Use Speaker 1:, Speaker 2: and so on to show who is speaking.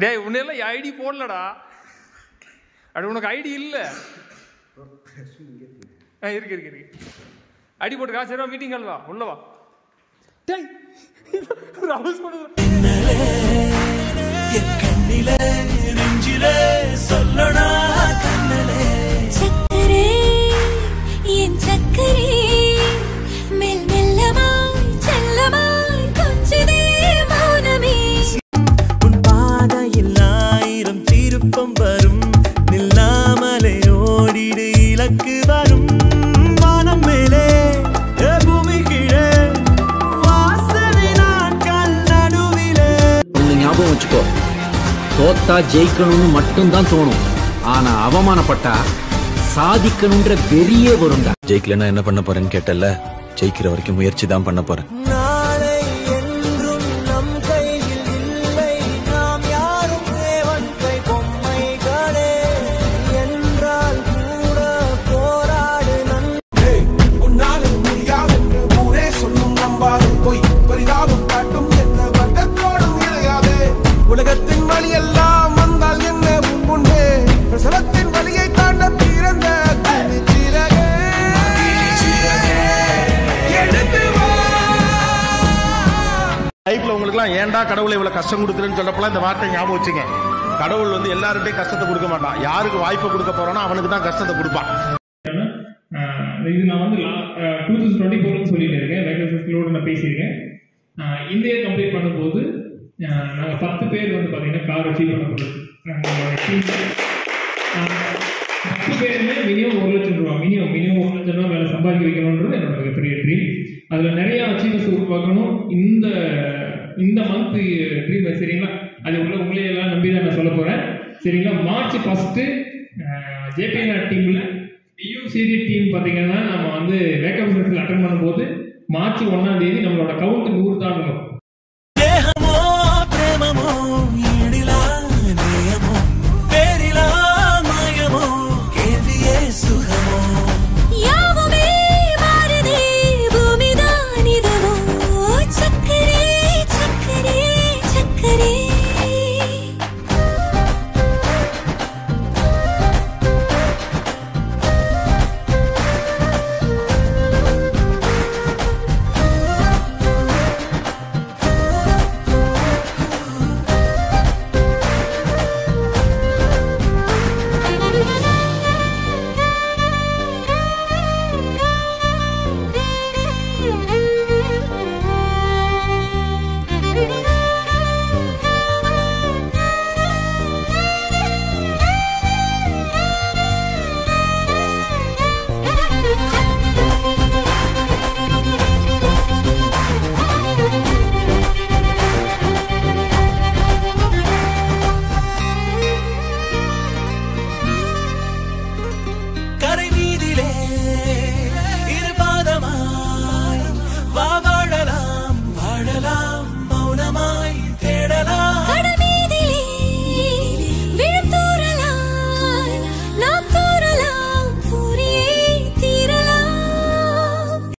Speaker 1: டேய் உன்னெல்லாம் ஐடி போடலடா. அப்படி உனக்கு ஐடி இல்லை. இருக்கு இருக்கு இருக்கு. ஐடி போட்டு காசு ரூபா மீட்டிங் அல்வா உள்ளவா. டேய் ரவுஸ் பண்ணுது.
Speaker 2: என் கண்ணிலே நெஞ்சிலே சொல்லனா கண்ணலே சக்கரே என் சக்கரே மெல் மெல்லமாய் செல்லமாய் கொஞ்சதே மௌனமே உன் பாதையில் ஆயிரம் திருப்பம் வரும் நில்லாமலே ஓடிடு இலக்கு வரும் வானம் மேலே பூமி கீழே வாசனை நாட்கள் நடுவிலே. ஒன்னு ஞாபகம் வச்சுக்கோ, தோத்தா ஜெயிக்கணும்னு மட்டும்தான் தோணும், ஆனா அவமானப்பட்டா சாதிக்கணும்ன்ற வெறியே வரும்டா.
Speaker 3: ஜெயிக்கலன்னா என்ன பண்ண போறேன்னு கேட்டல, ஜெயிக்கிற வரைக்கும் முயற்சி தான் பண்ண போறேன்.
Speaker 4: உலகத்தின் வழி எல்லாம் வந்தால் என்ன முன்னே பிரசவத்தின் வழியை தாண்ட பிறந்த
Speaker 5: லைஃப்ல உங்களுக்குலாம் ஏன்டா கடவுளை இவ்வளவு கஷ்டம் கொடுக்குறேன்னு சொல்லப்பலாம் இந்த வார்த்தை ஞாபகம் வச்சுங்க. கடவுள் வந்து எல்லாருக்கிட்டையும் கஷ்டத்தை கொடுக்க மாட்டான். யாருக்கு வாய்ப்பை கொடுக்க போறானோ அவனுக்கு தான் கஷ்டத்தை கொடுப்பான்.
Speaker 1: இது நான் வந்து 2024 சொல்லிட்டு இருக்கேன். வேகன்சிகளோடு நான் பேசியிருக்கேன். இந்த இயர் கம்ப்ளீட் பண்ணும்போது நாங்கள் 10 பேர் வந்து பார்த்தீங்கன்னா கார் அச்சீவ் பண்ண போகிறோம். 10 பேருமே மினிமம் 1 லட்சம் ரூபா, மினிமம் 1 லட்சம் ரூபா வேலை சம்பாதிக்க வைக்கணுன்றது என்னோட மிகப்பெரிய ட்ரீம். அதில் நிறைய அச்சீவ்மெண்ட்ஸ் உருவாக்கணும். இந்த மந்த் ட்ரீம் சரிங்களா, அது உங்களே எல்லாம் நம்பி தான் நான் சொல்ல போகிறேன் சரிங்களா. மார்ச் 1 ஜேபிஆர் டீமில் டியூசிடி டீம் பார்த்தீங்கன்னா நம்ம வந்து வேக்கன்சி அட்டன் பண்ணும்போது மார்ச் 1 நம்மளோட கவுண்ட் 100 தான்.